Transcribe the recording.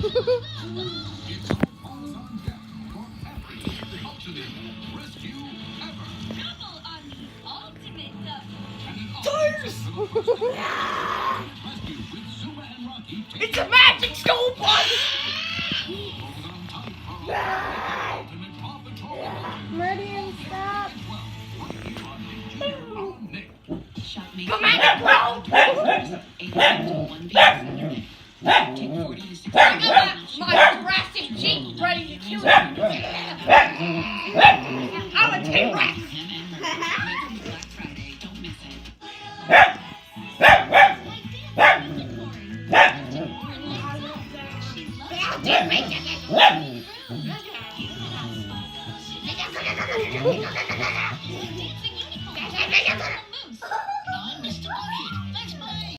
It's all paws on deck for every ultimate rescue ever. Double on the ultimate double. And an awesome for the first rescue with Zuma and Rocky. It's a magic school bus! Hold on tight for ultimate Paw Patrol. Meridian, stop. Commander Bro! I got my Jurassic Jeep ready to kill you. I'm a T-Rex. Dancing unicorn.